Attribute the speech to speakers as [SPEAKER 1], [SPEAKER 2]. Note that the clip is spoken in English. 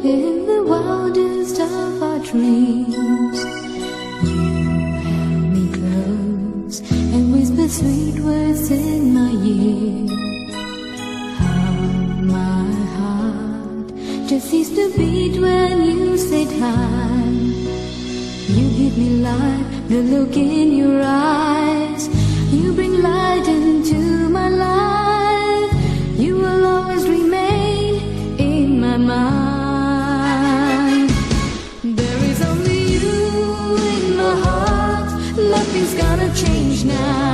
[SPEAKER 1] in the wildest of our dreams. You held me close and whispered sweet words in my ear. How my heart just ceased to beat when you said hi. You give me life, the look in your eyes. You bring light into my life. You will always remain in my mind. There is only you in my heart. Nothing's gonna change now.